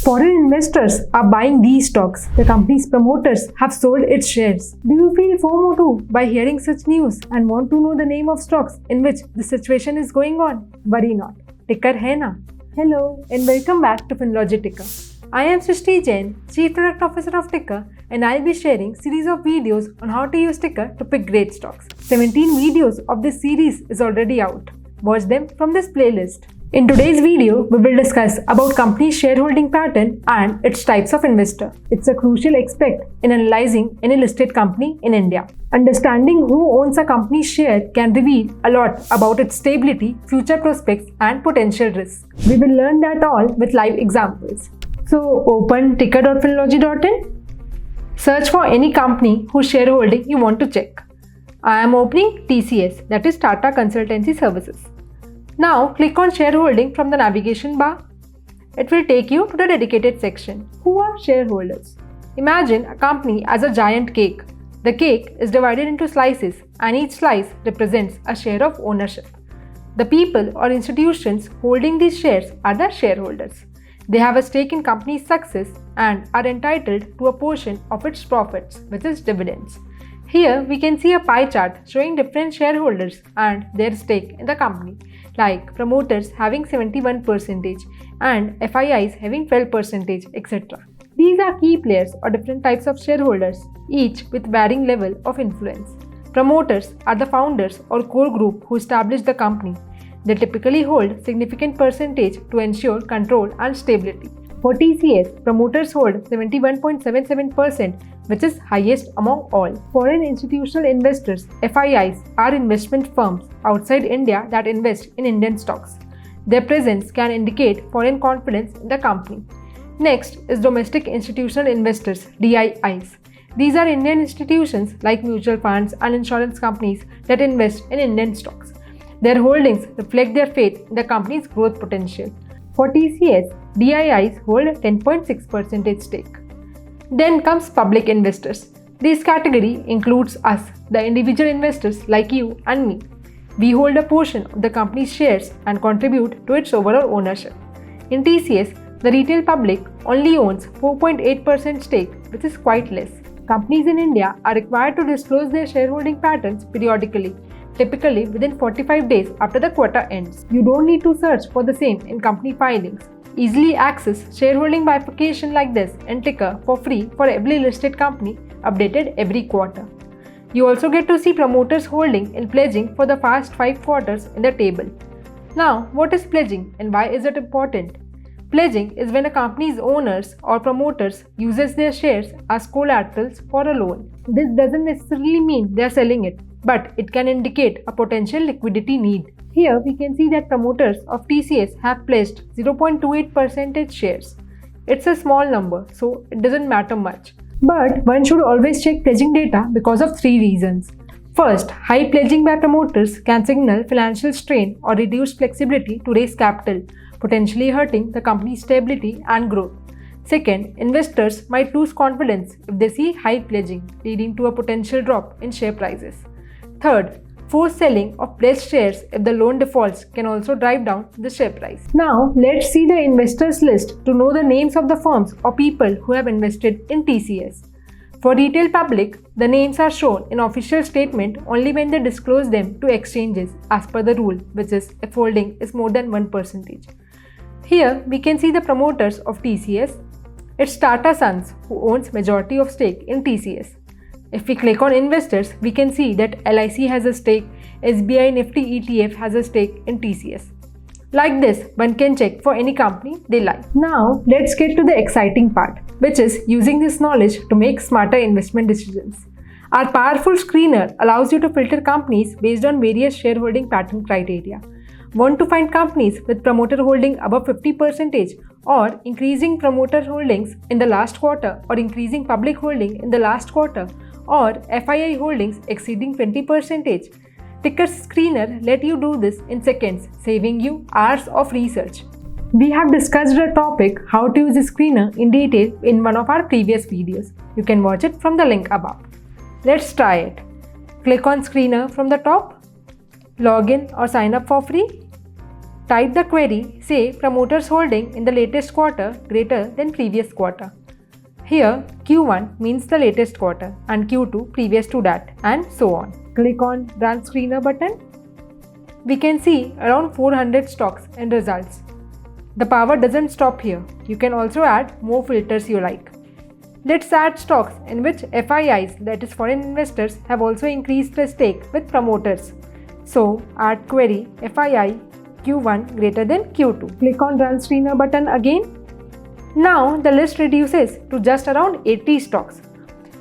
Foreign investors are buying these stocks. The company's promoters have sold its shares. Do you feel FOMO too by hearing such news and want to know the name of stocks in which the situation is going on? Worry not. Ticker hai na? Hello and welcome back to Finology Ticker. I am Srishti Jain, Chief Product Officer of Ticker, and I'll be sharing series of videos on how to use Ticker to pick great stocks. 17 videos of this series is already out. Watch them from this playlist. In today's video, we will discuss about company's shareholding pattern and its types of investor. It's a crucial aspect in analyzing any listed company in India. Understanding who owns a company's share can reveal a lot about its stability, future prospects, and potential risks. We will learn that all with live examples. So open ticker.finology.in. Search for any company whose shareholding you want to check. I am opening TCS, that is Tata Consultancy Services. Now click on shareholding from the navigation bar. It will take you to the dedicated section. Who are shareholders? Imagine a company as a giant cake. The cake is divided into slices and each slice represents a share of ownership. The people or institutions holding these shares are the shareholders. They have a stake in company's success and are entitled to a portion of its profits, which is dividends. Here we can see a pie chart showing different shareholders and their stake in the company, like promoters having 71% and FIIs having 12%, etc. These are key players or different types of shareholders, each with varying level of influence. Promoters are the founders or core group who established the company. They typically hold significant percentage to ensure control and stability. For TCS, promoters hold 71.77%, which is highest among all. Foreign institutional investors, FIIs, are investment firms outside India that invest in Indian stocks. Their presence can indicate foreign confidence in the company. Next is domestic institutional investors, DIIs. These are Indian institutions like mutual funds and insurance companies that invest in Indian stocks. Their holdings reflect their faith in the company's growth potential. For TCS, DIIs hold 10.6% stake. Then comes public investors. This category includes us, the individual investors like you and me. We hold a portion of the company's shares and contribute to its overall ownership. In TCS, the retail public only owns 4.8% stake, which is quite less. Companies in India are required to disclose their shareholding patterns periodically, typically within 45 days after the quarter ends. You don't need to search for the same in company filings. Easily access shareholding bifurcation like this in Ticker for free for every listed company, updated every quarter. You also get to see promoters holding and pledging for the past 5 quarters in the table. Now, what is pledging and why is it important? Pledging is when a company's owners or promoters uses their shares as collaterals for a loan. This doesn't necessarily mean they are selling it, but it can indicate a potential liquidity need. Here we can see that promoters of TCS have pledged 0.28% shares. It's a small number, so it doesn't matter much. But one should always check pledging data because of 3 reasons. First, high pledging by promoters can signal financial strain or reduced flexibility to raise capital, potentially hurting the company's stability and growth. Second, investors might lose confidence if they see high pledging, leading to a potential drop in share prices. Third, forced selling of pledged shares if the loan defaults can also drive down the share price. Now, let's see the investors list to know the names of the firms or people who have invested in TCS. For retail public, the names are shown in official statement only when they disclose them to exchanges as per the rule, which is if holding is more than 1%. Here, we can see the promoters of TCS. It's Tata Sons who owns majority of stake in TCS. If we click on investors, we can see that LIC has a stake, SBI Nifty ETF has a stake in TCS. Like this, one can check for any company they like. Now, let's get to the exciting part, which is using this knowledge to make smarter investment decisions. Our powerful screener allows you to filter companies based on various shareholding pattern criteria. Want to find companies with promoter holding above 50% or increasing promoter holdings in the last quarter or increasing public holding in the last quarter or FII holdings exceeding 20%? Ticker Screener let you do this in seconds, saving you hours of research. We have discussed the topic how to use a screener in detail in one of our previous videos. You can watch it from the link above. Let's try it. Click on Screener from the top, log in or sign up for free. Type the query, say promoters holding in the latest quarter greater than previous quarter. Here, Q1 means the latest quarter and Q2 previous to that, and so on. Click on Run Screener button. We can see around 400 stocks and results. The power doesn't stop here. You can also add more filters you like. Let's add stocks in which FIIs, that is foreign investors, have also increased their stake with promoters. So, add query FII Q1 greater than Q2. Click on Run Screener button again. Now the list reduces to just around 80 stocks.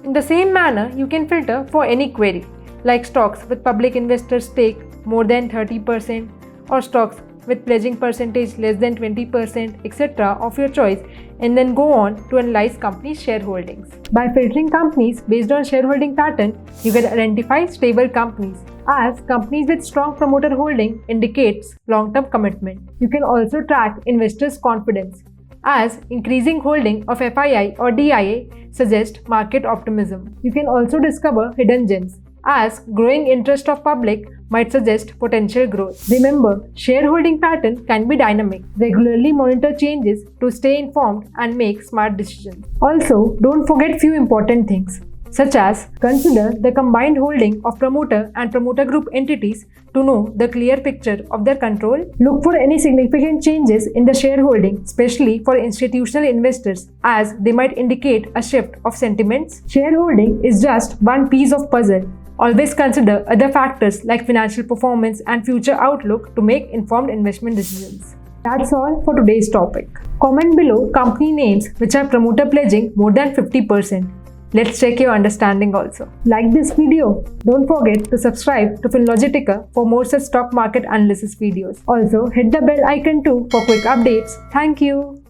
In the same manner, you can filter for any query, like stocks with public investor stake more than 30% or stocks with pledging percentage less than 20%, etc. of your choice, and then go on to analyze companies' shareholdings. By filtering companies based on shareholding pattern, you can identify stable companies, as companies with strong promoter holding indicates long-term commitment. You can also track investors' confidence, as increasing holding of FII or DIA suggests market optimism. You can also discover hidden gems, as growing interest of public might suggest potential growth. Remember, shareholding pattern can be dynamic. Regularly monitor changes to stay informed and make smart decisions. Also, don't forget few important things, such as consider the combined holding of promoter and promoter group entities to know the clear picture of their control. Look for any significant changes in the shareholding, especially for institutional investors, as they might indicate a shift of sentiments. Shareholding is just one piece of puzzle. Always consider other factors like financial performance and future outlook to make informed investment decisions. That's all for today's topic. Comment below company names which have promoter pledging more than 50%. Let's check your understanding also. Like this video. Don't forget to subscribe to Finology Ticker for more such stock market analysis videos. Also, hit the bell icon too for quick updates. Thank you.